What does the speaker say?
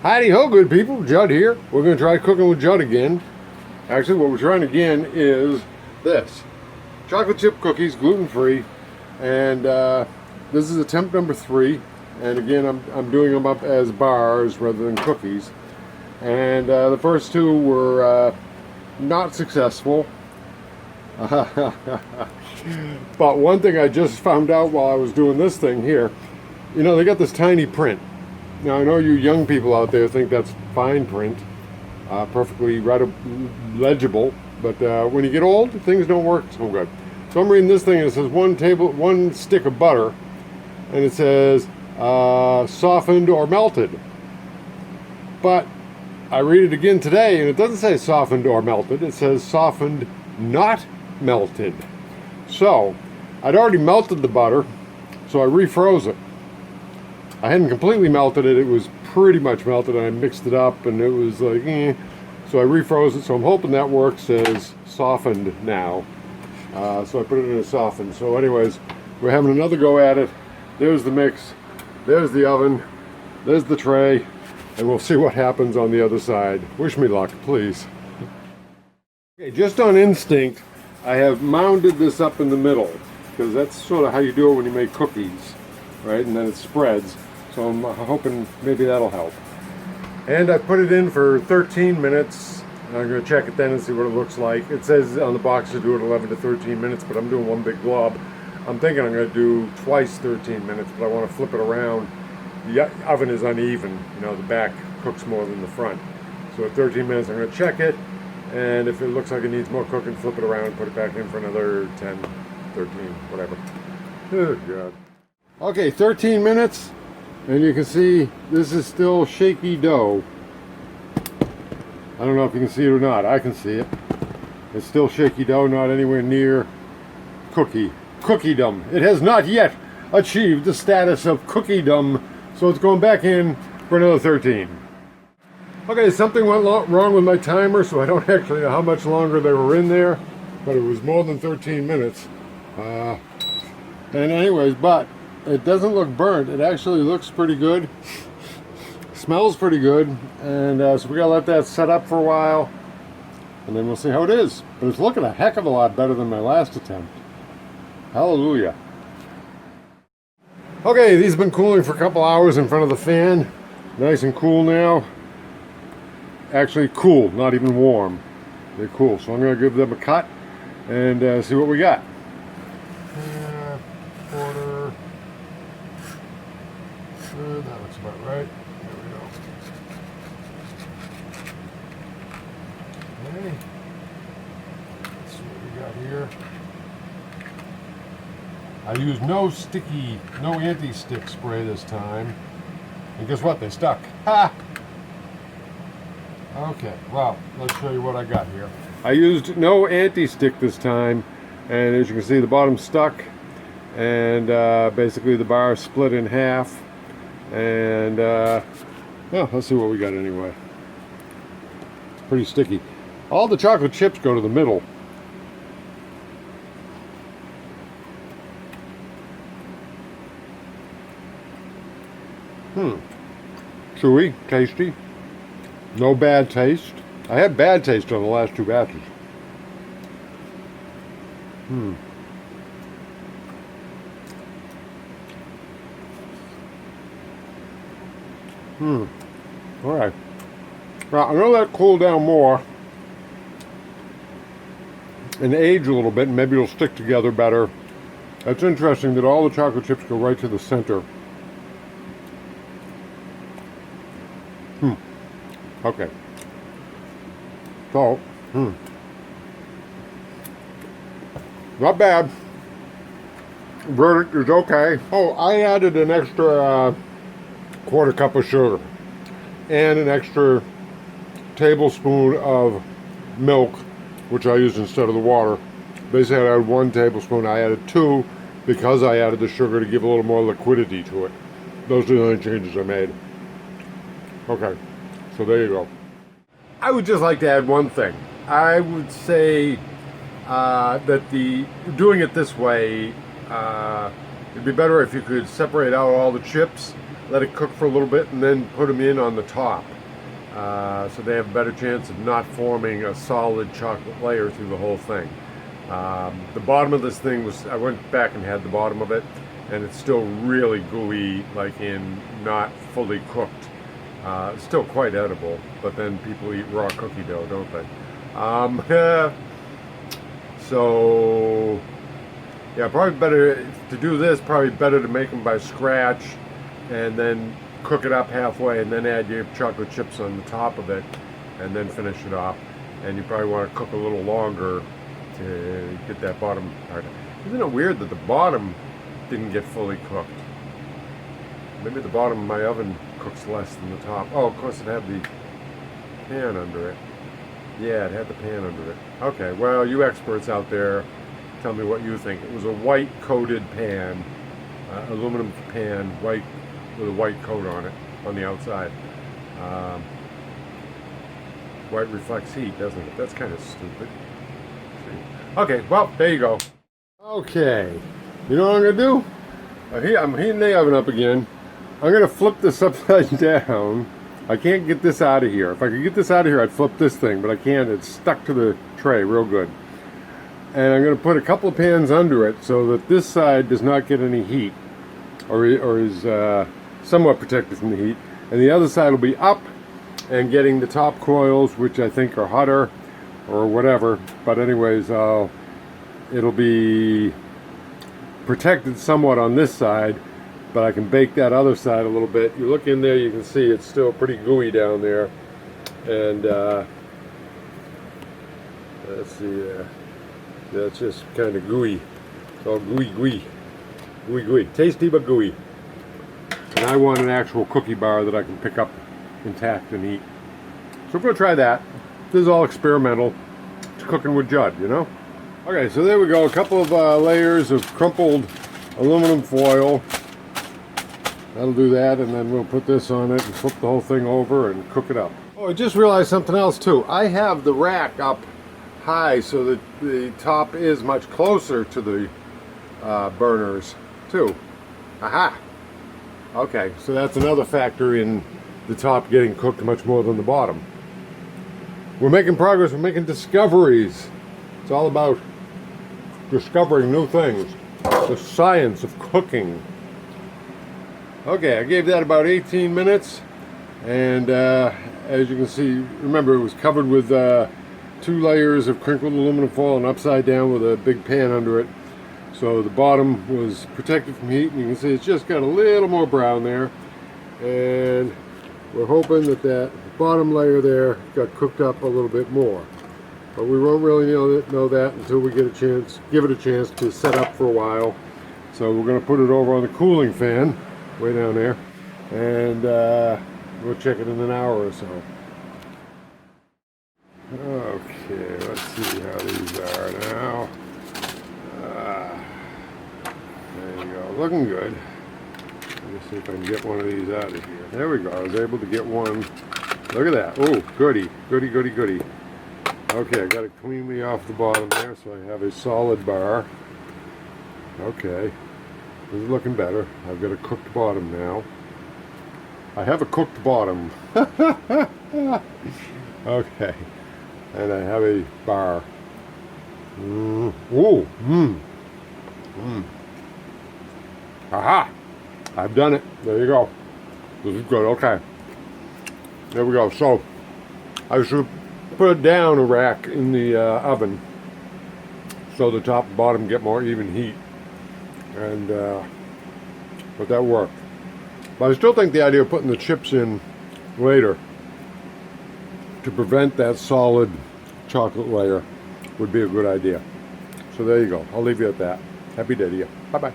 Howdy ho, good people. Judd here. We're going to try cooking with Judd again. Actually, what we're trying again is this. Chocolate chip cookies, gluten-free. And this is attempt number 3. And again, I'm doing them up as bars rather than cookies. And the first 2 were not successful. But one thing I just found out while I was doing this thing here, you know, they got this tiny print. Now, I know you young people out there think that's fine print, perfectly legible, but when you get old, things don't work so good. So I'm reading this thing, and it says one stick of butter, and it says softened or melted. But I read it again today, and it doesn't say softened or melted. It says softened, not melted. So I'd already melted the butter, so I refroze it. I hadn't completely melted it. It was pretty much melted. I mixed it up, and it was like, So I refroze it. So I'm hoping that works as softened now. So I put it in a softened. So anyways, we're having another go at it. There's the mix. There's the oven. There's the tray. And we'll see what happens on the other side. Wish me luck, please. Okay, just on instinct, I have mounded this up in the middle, because that's sort of how you do it when you make cookies, right? And then it spreads. So I'm hoping maybe that'll help. And I put it in for 13 minutes. I'm going to check it then and see what it looks like. It says on the box to do it 11 to 13 minutes, but I'm doing one big glob. I'm thinking I'm going to do twice 13 minutes, but I want to flip it around. The oven is uneven. You know, the back cooks more than the front. So at 13 minutes, I'm going to check it. And if it looks like it needs more cooking, flip it around and put it back in for another 10, 13, whatever. Oh, God. Okay, 13 minutes. And you can see this is still shaky dough. I don't know if you can see it or not. I can see it. It's still shaky dough, not anywhere near cookiedom. It has not yet achieved the status of cookiedom, so it's going back in for another 13. Okay, something went wrong with my timer, so I don't actually know how much longer they were in there, but it was more than 13 minutes. And anyways, but it doesn't look burnt. It actually looks pretty good. Smells pretty good. And so we gotta let that set up for a while, and then we'll see how it is. But it's looking a heck of a lot better than my last attempt. Hallelujah. Okay, these have been cooling for a couple hours in front of the fan. Nice and cool now. Actually cool, not even warm. They're cool. So I'm gonna give them a cut and see what we got. Quarter. That looks about right. There we go. Okay. Let's see what we got here. I used no anti-stick spray this time. And guess what? They stuck. Ha! Okay, well, let's show you what I got here. I used no anti-stick this time, and as you can see, the bottom stuck, and basically the bar split in half. And well, let's see what we got anyway. It's pretty sticky. All the chocolate chips go to the middle. Chewy, tasty. No bad taste. I had bad taste on the last 2 batches. Alright. Now, I'm going to let it cool down more and age a little bit, and maybe it'll stick together better. It's interesting that all the chocolate chips go right to the center. Okay. So, not bad. Verdict is okay. Oh, I added an extra quarter cup of sugar and an extra tablespoon of milk, which I used instead of the water. Basically, I added 1 tablespoon. I added 2 because I added the sugar to give a little more liquidity to it. Those are the only changes I made. Okay. So there you go. I would just like to add one thing. I would say that doing it this way, it'd be better if you could separate out all the chips let it cook for a little bit, and then put them in on the top. So they have a better chance of not forming a solid chocolate layer through the whole thing. The bottom of this thing was, I went back and had the bottom of it, and it's still really gooey, like in not fully cooked. It's still quite edible, but then people eat raw cookie dough, don't they? So yeah, probably better to do this, probably better to make them by scratch and then cook it up halfway and then add your chocolate chips on the top of it and then finish it off. And you probably want to cook a little longer to get that bottom part. Isn't it weird that the bottom didn't get fully cooked? Maybe the bottom of my oven cooks less than the top. Oh, of course it had the pan under it. Yeah, it had the pan under it. Okay, well, you experts out there, tell me what you think. It was a white coated pan, aluminum pan, white with a white coat on it on the outside. White reflects heat, doesn't it? That's kind of stupid. Okay, well, there you go. Okay, you know what I'm gonna do? I'm heating the oven up again. I'm gonna flip this upside down. I can't get this out of here. If I could get this out of here, I'd flip this thing, but I can't. It's stuck to the tray real good. And I'm going to put a couple of pans under it so that this side does not get any heat, or is somewhat protected from the heat. And the other side will be up and getting the top coils, which I think are hotter or whatever. But anyways, it'll be protected somewhat on this side, but I can bake that other side a little bit. You look in there, you can see it's still pretty gooey down there. And let's see there. That's just kind of gooey. It's all gooey. Tasty but gooey. And I want an actual cookie bar that I can pick up intact and eat. So we're going to try that. This is all experimental. It's cooking with Judd, you know? Okay, so there we go. A couple of layers of crumpled aluminum foil. That'll do that, and then we'll put this on it and flip the whole thing over and cook it up. Oh, I just realized something else too. I have the rack up high so that the top is much closer to the burners too. Aha! Okay, so that's another factor in the top getting cooked much more than the bottom. We're making progress, we're making discoveries. It's all about discovering new things. The science of cooking. Okay, I gave that about 18 minutes, and as you can see, remember it was covered with 2 layers of crinkled aluminum foil and upside down with a big pan under it. So the bottom was protected from heat, and you can see it's just got a little more brown there. And we're hoping that that bottom layer there got cooked up a little bit more. But we won't really know that until we get a chance, give it a chance to set up for a while. So we're going to put it over on the cooling fan, way down there, and we'll check it in an hour or so. Okay, let's see how these are now. There you go, looking good. Let me see if I can get one of these out of here. There we go, I was able to get one. Look at that. Oh, goody. Okay, I got it cleanly off the bottom there so I have a solid bar. Okay, this is looking better. I've got a cooked bottom now. I have a cooked bottom. Okay, and I have a bar. Aha! I've done it. There you go. This is good. Okay. There we go. So I should put it down a rack in the oven so the top and bottom get more even heat, and but that worked. But I still think the idea of putting the chips in later to prevent that solid chocolate layer would be a good idea. So there you go. I'll leave you at that. Happy day to you. Bye bye.